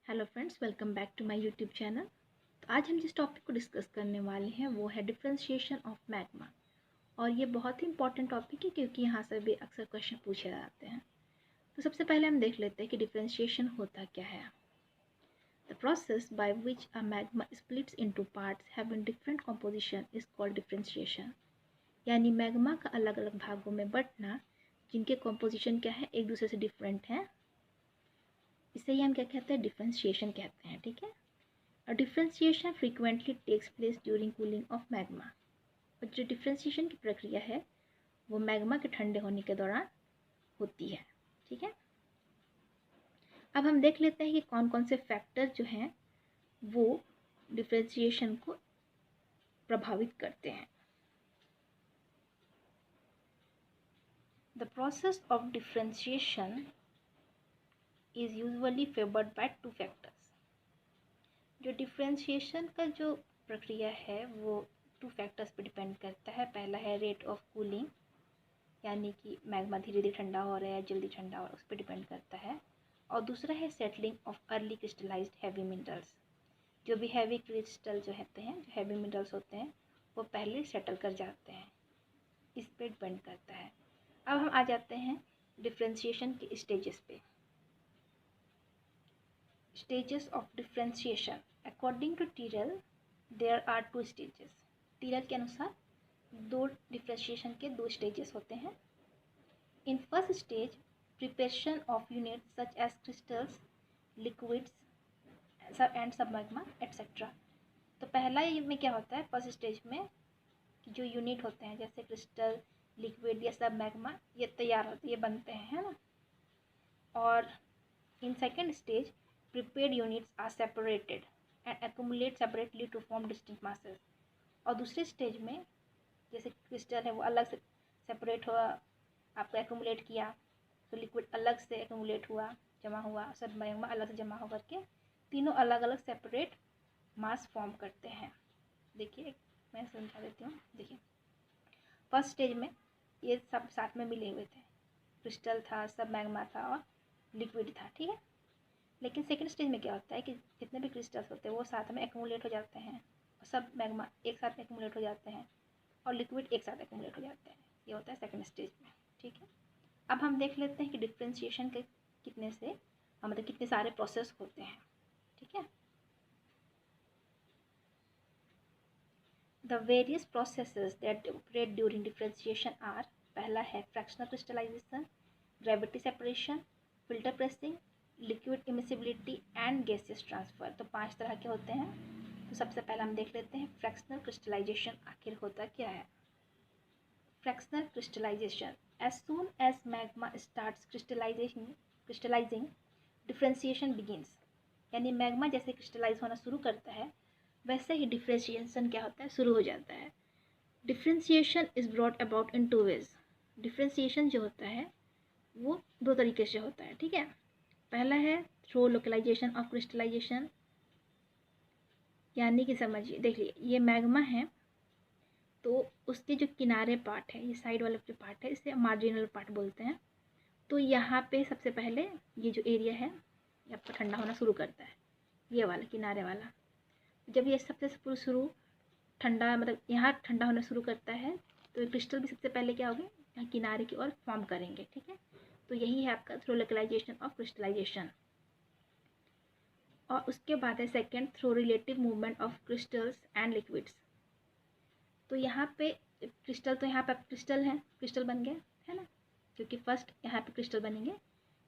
Hello friends, welcome back to my YouTube channel. तो आज हम जिस टॉपिक को डिस्कस करने वाले हैं वो है डिफरेंशिएशन ऑफ मैग्मा। और ये बहुत ही इंपॉर्टेंट टॉपिक है क्योंकि यहाँ से भी अक्सर क्वेश्चन पूछे जाते हैं। तो सबसे पहले हम देख लेते हैं कि डिफरेंशिएशन होता क्या है। The process by which a magma splits into parts having different composition is called differentiation. यानी मैग्मा का अलग अलग भागों में बंटना जिनके कंपोजिशन क्या है, एक दूसरे से डिफरेंट है, इसे ही हम क्या कहते हैं, डिफरेंशिएशन कहते हैं। ठीक है। A differentiation frequently takes place during cooling of magma। और जो डिफ्रेंशिएशन की प्रक्रिया है वो मैग्मा के ठंडे होने के दौरान होती है। ठीक है। अब हम देख लेते हैं कि कौन कौन से फैक्टर जो हैं वो डिफ्रेंशिएशन को प्रभावित करते हैं। The process of differentiation is usually favoured by two factors. जो डिफ्रेंशिएशन का जो प्रक्रिया है वो टू फैक्टर्स पे डिपेंड करता है। पहला है रेट ऑफ कूलिंग, यानी कि मैग्मा धीरे धीरे ठंडा हो रहा है या जल्दी ठंडा हो रहा है, उस पर डिपेंड करता है। और दूसरा है settling of early crystallised heavy minerals. जो भी हैवी क्रिस्टल जो होते हैं, जो हैवी मिनरल्स होते हैं, वो पहले सेटल कर जाते हैं, इस पर डिपेंड करता है। अब हम आ जाते हैं डिफ्रेंशिएशन के स्टेजेस पे। Stages of differentiation according to टीरल देयर आर टू स्टेजेस। टीरल के अनुसार दो डिफ्रेंशिएशन के दो स्टेजेस होते हैं। In first stage, preparation of units such as crystals, liquids and submagma etc. तो पहला में क्या होता है, फर्स्ट स्टेज में जो यूनिट होते हैं जैसे क्रिस्टल, लिक्विड या सब मैग्मा, ये तैयार होते, ये बनते हैं, है ना। और in second stage prepared units are separated and accumulate separately to form distinct masses. और दूसरे स्टेज में जैसे क्रिस्टल है वो अलग से सेपरेट हुआ, आपको एक्यूमुलेट किया, तो लिक्विड अलग से एक्यूमुलेट हुआ, जमा हुआ, सब मैग्मा अलग से जमा होकर के तीनों अलग अलग सेपरेट मास फॉर्म करते हैं। देखिए मैं समझा देती हूँ। देखिए फर्स्ट स्टेज में ये सब साथ में मिले हुए थे, क्रिस्टल था, सब मैग्मा था और लिक्विड था। ठीक है। लेकिन सेकेंड स्टेज में क्या होता है कि जितने भी क्रिस्टल्स होते हैं वो साथ में एक्यूमुलेट हो जाते हैं, सब मैग्मा एक साथ एक्यूमुलेट हो जाते हैं और लिक्विड एक साथ एक्यूमुलेट हो जाते हैं। ये होता है सेकेंड स्टेज में। ठीक है। अब हम देख लेते हैं कि डिफ्रेंशिएशन के कितने से मतलब कितने सारे प्रोसेस होते हैं। ठीक है। The various processes that operate during differentiation are, पहला है fractional crystallization, gravity separation, filter pressing, liquid immiscibility and gaseous transfer. तो 5 तरह के होते हैं। तो सबसे पहले हम देख लेते हैं फ्रैक्शनल क्रिस्टलाइजेशन आखिर होता क्या है। Fractional crystallization, as soon as magma starts crystallizing differentiation begins। यानी मैग्मा जैसे क्रिस्टलाइज होना शुरू करता है वैसे ही डिफ्रेंशिएशन क्या होता है, शुरू हो जाता है। Differentiation is brought about in two ways. Differentiation जो होता है वो दो तरीके से होता है। ठीक है। पहला है थ्रू लोकलाइजेशन ऑफ क्रिस्टलाइजेशन, यानी कि समझिए, देखिए ये मैग्मा है तो उसके जो किनारे पार्ट है, ये साइड वाला जो पार्ट है, इसे मार्जिनल पार्ट बोलते हैं। तो यहाँ पे सबसे पहले ये जो एरिया है ये आपका ठंडा होना शुरू करता है, ये वाला किनारे वाला। जब ये सबसे शुरू ठंडा मतलब यहाँ ठंडा होना शुरू करता है तो ये क्रिस्टल भी सबसे पहले क्या होंगे, यहाँ किनारे की ओर फॉर्म करेंगे। ठीक है। तो यही है आपका थ्रू लोकलाइजेशन ऑफ क्रिस्टलाइजेशन। और उसके बाद है second, through relative movement of crystals and liquids. तो यहाँ पे क्रिस्टल, तो यहाँ पे क्रिस्टल है, क्रिस्टल बन गया है ना, क्योंकि फर्स्ट यहाँ पे क्रिस्टल बनेंगे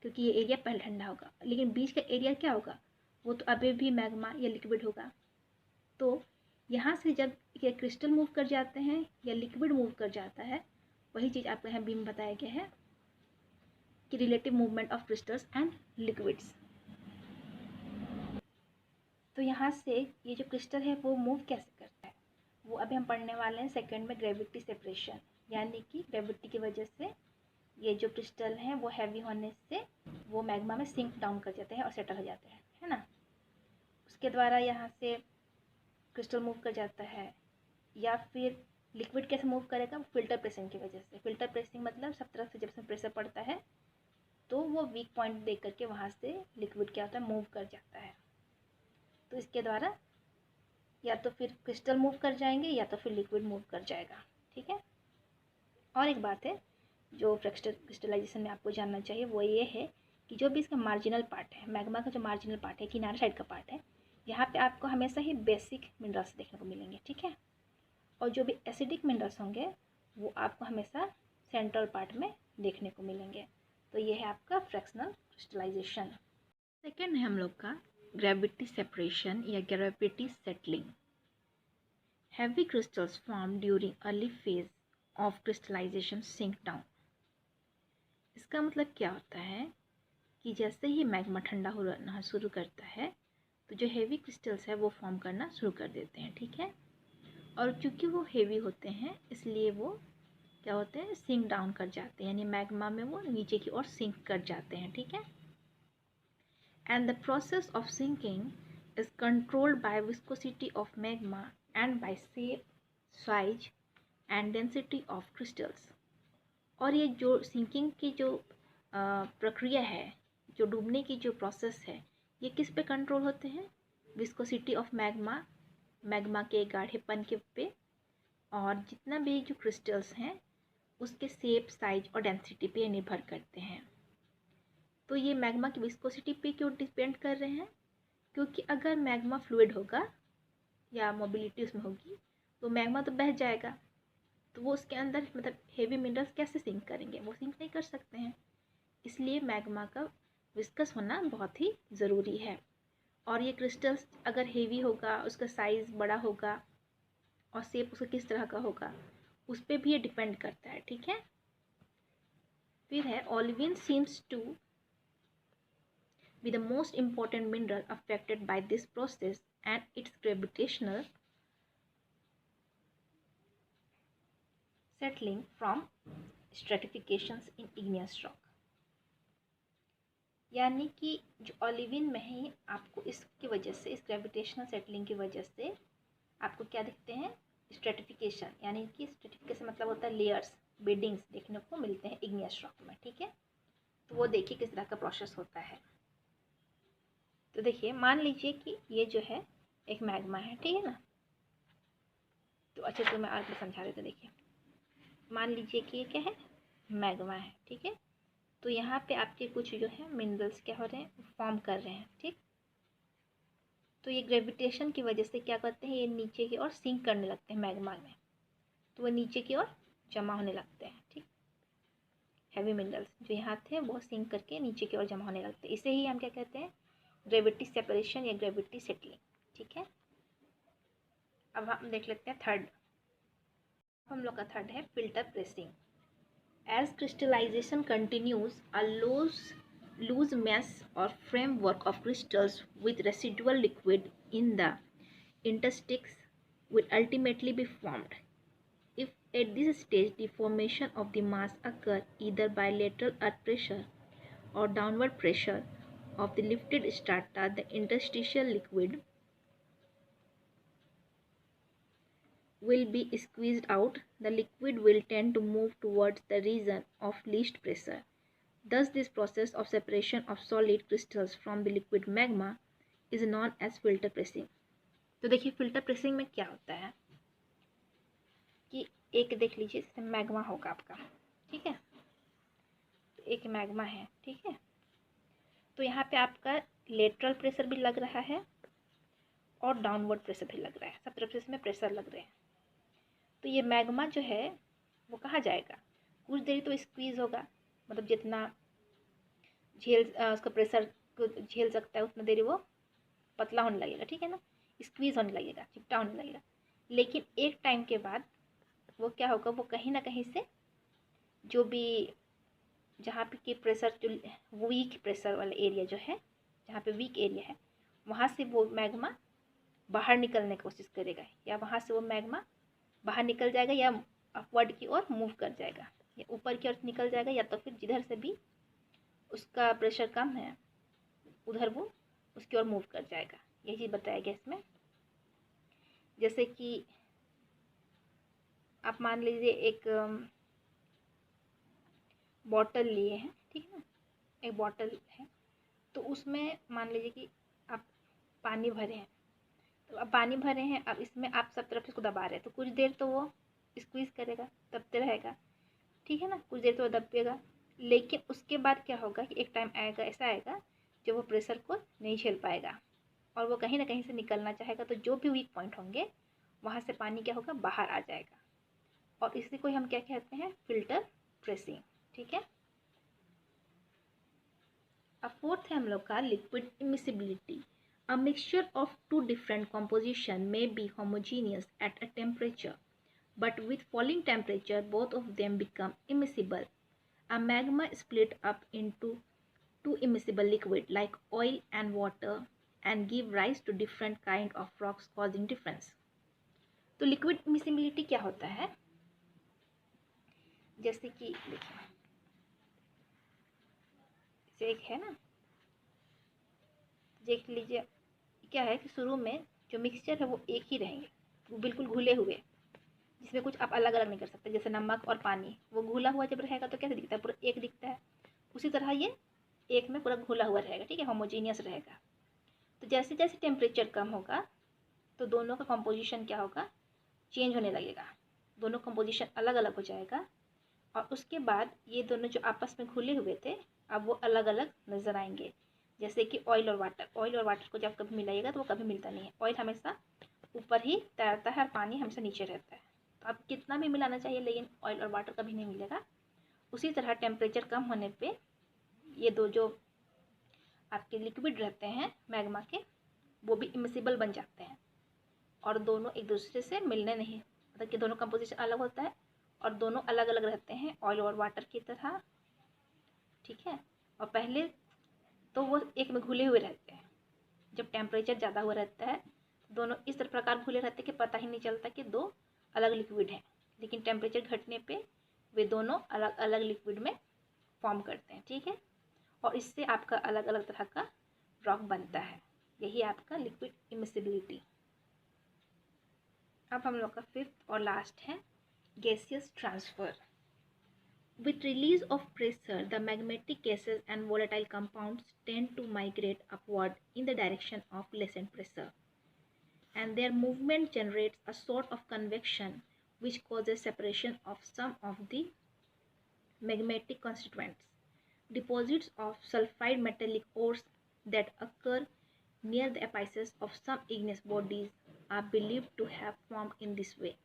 क्योंकि ये एरिया पहले ठंडा होगा, लेकिन बीच का एरिया क्या होगा, वो तो अभी भी मैग्मा या लिक्विड होगा। तो यहाँ से जब ये क्रिस्टल मूव कर जाते हैं या लिक्विड मूव कर जाता है, वही चीज़ आपको यहाँ बीम बताया गया है कि relative movement of crystals and liquids. तो यहाँ से ये जो क्रिस्टल है वो मूव कैसे करता है, वो अभी हम पढ़ने वाले हैं सेकंड में, ग्रेविटी सेपरेशन। यानी कि ग्रेविटी की वजह से ये जो क्रिस्टल हैं वो हैवी होने से वो मैग्मा में सिंक डाउन कर जाते हैं और सेटल हो जाते हैं, है ना। उसके द्वारा यहाँ से क्रिस्टल मूव कर जाता है। या फिर लिक्विड कैसे मूव करेगा, फिल्टर प्रेसिंग की वजह से। फिल्टर प्रेसिंग मतलब सब तरफ से जब इसमें प्रेशर पड़ता है तो वो वीक पॉइंट देख करके वहाँ से लिक्विड क्या होता है, मूव कर जाता है। तो इसके द्वारा या तो फिर क्रिस्टल मूव कर जाएंगे या तो फिर लिक्विड मूव कर जाएगा। ठीक है। और एक बात है जो क्रिस्टलाइजेशन में आपको जानना चाहिए, वो ये है कि जो भी इसका मार्जिनल पार्ट है, मैग्मा का जो मार्जिनल पार्ट है, किनारे साइड का पार्ट है, यहाँ पे आपको हमेशा ही बेसिक मिनरल्स देखने को मिलेंगे। ठीक है। और जो भी एसिडिक मिनरल्स होंगे वो आपको हमेशा सेंट्रल पार्ट में देखने को मिलेंगे। तो ये है आपका फ्रैक्शनल क्रिस्टलाइजेशन। सेकेंड है हम लोग का ग्रेविटी सेपरेशन या gravity settling. Heavy crystals form during early phase of crystallization sink down. इसका मतलब क्या होता है कि जैसे ही मैग्मा ठंडा होना शुरू करता है तो जो हेवी क्रिस्टल्स है वो फॉर्म करना शुरू कर देते हैं। ठीक है। और चूँकि वो हेवी होते हैं इसलिए वो क्या होते हैं, सिंक डाउन कर जाते हैं, यानी मैग्मा में वो नीचे की ओर सिंक कर जाते हैं। ठीक है। And the process of sinking is controlled by viscosity of magma and by shape, size and density of crystals. और ये जो सिंकिंग की जो प्रक्रिया है, जो डूबने की जो प्रोसेस है, ये किस पे कंट्रोल होते हैं? विस्कोसिटी ऑफ मैग्मा, मैग्मा के गाढ़ेपन के पे, और जितना भी जो क्रिस्टल्स हैं उसके शेप, साइज और डेंसिटी पे निर्भर करते हैं। तो ये मैग्मा की विस्कोसिटी पे क्यों डिपेंड कर रहे हैं? क्योंकि अगर मैग्मा फ्लूइड होगा या मोबिलिटी उसमें होगी तो मैग्मा तो बह जाएगा, तो वो उसके अंदर मतलब हेवी मिनरल्स कैसे सिंक करेंगे? वो सिंक नहीं कर सकते हैं। इसलिए मैग्मा का विस्कस होना बहुत ही ज़रूरी है। और ये क्रिस्टल्स अगर हेवी होगा, उसका साइज़ बड़ा होगा और शेप उसका किस तरह का होगा उस पर भी ये डिपेंड करता है। ठीक है। फिर है olivine seems to be the most important mineral affected by this process and its gravitational settling from stratifications in igneous rock। यानी कि जो ओलिविन में है आपको इसकी वजह से, इस ग्रेविटेशनल सेटलिंग की वजह से आपको क्या दिखते हैं? स्ट्रेटिफिकेशन, यानी कि स्ट्रेटिफिकेशन मतलब होता है लेयर्स, बेडिंग्स देखने को मिलते हैं इग्नियस रॉक में। ठीक है। तो वो देखिए किस तरह का प्रोसेस होता है। तो देखिए मान लीजिए कि ये जो है एक मैग्मा है। ठीक है ना। तो अच्छे से मैं आपको समझा देता। देखिए मान लीजिए कि ये क्या है, मैग्मा है। ठीक है। तो यहाँ पे आपके कुछ जो है मिनरल्स क्या हो रहे हैं, फॉर्म कर रहे हैं। ठीक। तो ये ग्रेविटेशन की वजह से क्या करते हैं, ये नीचे की ओर सिंक करने लगते हैं मैग्मा में, तो वो नीचे की ओर जमा होने लगते हैं। ठीक। हैवी मिनरल्स जो यहाँ थे वो सिंक करके नीचे की ओर जमा होने लगते हैं। इसे ही हम क्या कहते हैं, ग्रेविटी सेपरेशन या ग्रेविटी सेटलिंग। ठीक है। अब हम देख लेते हैं थर्ड। हम लोग का थर्ड है filter pressing. As crystallization continues, a loose mass or framework of crystals with residual liquid in the interstices will ultimately be formed. If at this stage the formation of the mass occur either by lateral earth pressure or downward pressure of the lifted strata, the interstitial liquid will be squeezed out. The liquid will tend to move towards the region of least pressure. Thus, this process of separation of solid crystals from the liquid magma is known as filter pressing. तो देखिए filter pressing में क्या होता है कि एक देख लीजिए जैसे मैग्मा होगा आपका। ठीक है। तो एक मैग्मा है। ठीक है। तो यहाँ पे आपका लेटरल प्रेशर भी लग रहा है और डाउनवर्ड प्रेशर भी लग रहा है, सब तरफ से इसमें प्रेशर लग रहे हैं। तो ये मैग्मा जो है वो कहाँ जाएगा, कुछ देर तो स्क्वीज़ होगा, मतलब जितना उसका प्रेशर को झेल सकता है उतना देर वो पतला होने लगेगा। ठीक है ना। स्क्वीज़ होने लगेगा, चिपटा होने लगेगा। लेकिन एक टाइम के बाद वो क्या होगा, वो कहीं ना कहीं से जो भी जहाँ पे कि प्रेशर जो वीक प्रेशर वाला एरिया जो है, जहाँ पे वीक एरिया है वहाँ से वो मैग्मा बाहर निकलने की कोशिश करेगा, या वहाँ से वो मैग्मा बाहर निकल जाएगा या अपवर्ड की ओर मूव कर जाएगा, या ऊपर की ओर निकल जाएगा, या तो फिर जिधर से भी उसका प्रेशर कम है उधर वो उसकी ओर मूव कर जाएगा। यही चीज़ बताया गया इसमें। जैसे कि आप मान लीजिए एक बॉटल लिए हैं। ठीक है ना। एक बॉटल है तो उसमें मान लीजिए कि आप पानी भरे हैं। तो अब पानी भरे हैं, अब इसमें आप सब तरफ से इसको दबा रहे हैं तो कुछ देर तो वो स्क्वीज़ करेगा, दबते रहेगा, ठीक है ना, कुछ देर तो वो दबेगा। लेकिन उसके बाद क्या होगा कि एक टाइम आएगा, ऐसा आएगा जब वो प्रेशर को नहीं झेल पाएगा और वो कहीं ना कहीं से निकलना चाहेगा, तो जो भी वीक पॉइंट होंगे वहाँ से पानी क्या होगा, बाहर आ जाएगा। और इसी को हम क्या कहते हैं, फिल्टर प्रेसिंग, ठीक है। अब फोर्थ है हम लोग का liquid immiscibility. A mixture of two different composition may be homogeneous at a temperature, but with falling temperature, both of them become immiscible. A magma split up into two immiscible liquid like oil and water and give rise to different kind of rocks causing difference. तो liquid immiscibility क्या होता है, जैसे कि देखिए एक है ना, देख लीजिए क्या है कि शुरू में जो मिक्सचर है वो एक ही रहेंगे, वो बिल्कुल घुले हुए, जिसमें कुछ आप अलग अलग नहीं कर सकते। जैसे नमक और पानी, वो घुला हुआ जब रहेगा तो कैसे दिखता है, पूरा एक दिखता है। उसी तरह ये एक में पूरा घुला हुआ रहेगा, ठीक है, होमोजीनियस रहेगा। तो जैसे जैसे टेम्परेचर कम होगा तो दोनों का कंपोजिशन क्या होगा, चेंज होने लगेगा, दोनों कंपोजिशन अलग अलग हो जाएगा। और उसके बाद ये दोनों जो आपस में घुले हुए थे अब वो अलग अलग नज़र आएंगे। जैसे कि ऑयल और वाटर को जब कभी मिलाइएगा तो वो कभी मिलता नहीं है, ऑयल हमेशा ऊपर ही तैरता है और पानी हमेशा नीचे रहता है। तो आप कितना भी मिलाना चाहिए लेकिन ऑयल और वाटर कभी नहीं मिलेगा। उसी तरह टेम्परेचर कम होने पे ये दो जो आपके लिक्विड रहते हैं मैग्मा के, वो भी इमिसिबल बन जाते हैं और दोनों एक दूसरे से मिलने नहीं, मतलब कि दोनों कंपोजिशन अलग होता है और दोनों अलग अलग रहते हैं ऑयल और वाटर की तरह, ठीक है। और पहले तो वो एक में घुले हुए रहते हैं, जब टेम्परेचर ज़्यादा हुआ रहता है दोनों इस तरह प्रकार घुले रहते हैं कि पता ही नहीं चलता कि दो अलग लिक्विड हैं। लेकिन टेम्परेचर घटने पे वे दोनों अलग अलग लिक्विड में फॉर्म करते हैं, ठीक है। और इससे आपका अलग अलग तरह का रॉक बनता है, यही आपका लिक्विड इमिसिबिलिटी। अब हम लोग का फिफ्थ और लास्ट है gaseous transfer. With release of pressure, the magmatic gases and volatile compounds tend to migrate upward in the direction of lessened pressure, and their movement generates a sort of convection which causes separation of some of the magmatic constituents. Deposits of sulfide metallic ores that occur near the apices of some igneous bodies are believed to have formed in this way.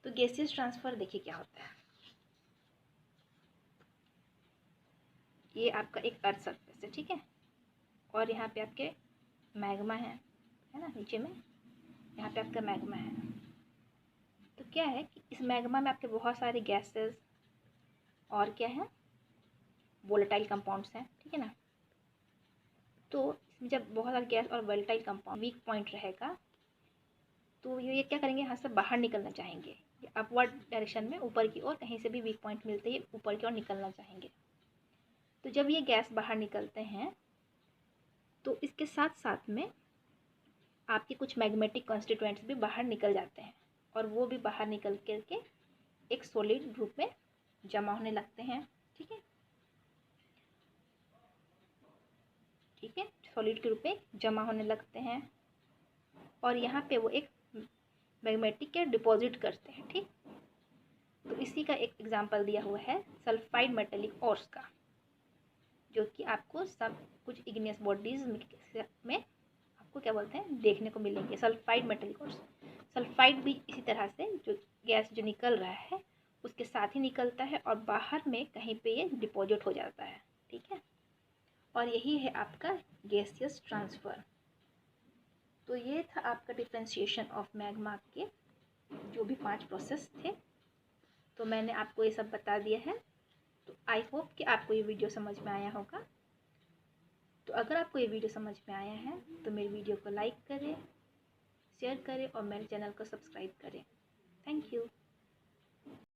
तो gaseous transfer देखिए क्या होता है, ये आपका एक earth surface है, ठीक है, और यहाँ पे आपके मैग्मा है ना, नीचे में यहाँ पे आपका मैग्मा है। तो क्या है कि इस मैग्मा में आपके बहुत सारे गैसेस और क्या है, वोलेटाइल कंपाउंड्स हैं, ठीक है ना। तो इसमें जब बहुत सारे गैस और वोलेटाइल कंपाउंड वीक पॉइंट रहेगा तो ये क्या करेंगे, यहाँ से बाहर निकलना चाहेंगे, अपवर्ड डायरेक्शन में ऊपर की ओर कहीं से भी वीक पॉइंट मिलते ही ऊपर की ओर निकलना चाहेंगे। तो जब ये गैस बाहर निकलते हैं तो इसके साथ साथ में आपके कुछ मैग्मेटिक कॉन्स्टिट्यूएंट्स भी बाहर निकल जाते हैं और वो भी बाहर निकल करके एक सॉलिड ग्रुप में जमा होने लगते हैं, ठीक है, ठीक है, सॉलिड के रूप में जमा होने लगते हैं और यहाँ पे वो एक मैग्मेटिक के डिपॉजिट करते हैं, ठीक। तो इसी का एक एग्जांपल दिया हुआ है सल्फाइड मेटेलिक ओर्स का, जो कि आपको सब कुछ इग्नियस बॉडीज में आपको क्या बोलते हैं देखने को मिलेंगे, सल्फाइड मेटेलिक ओर्स। सल्फाइड भी इसी तरह से जो गैस जो निकल रहा है उसके साथ ही निकलता है और बाहर में कहीं पे ये डिपॉजिट हो जाता है, ठीक है। और यही है आपका गैसियस ट्रांसफ़र। तो ये था आपका डिफ्रेंशिएशन ऑफ मैग्मा के जो भी 5 प्रोसेस थे, तो मैंने आपको ये सब बता दिया है। तो आई होप कि आपको ये वीडियो समझ में आया होगा। तो अगर आपको ये वीडियो समझ में आया है तो मेरी वीडियो को लाइक करें, शेयर करें और मेरे चैनल को सब्सक्राइब करें। Thank you.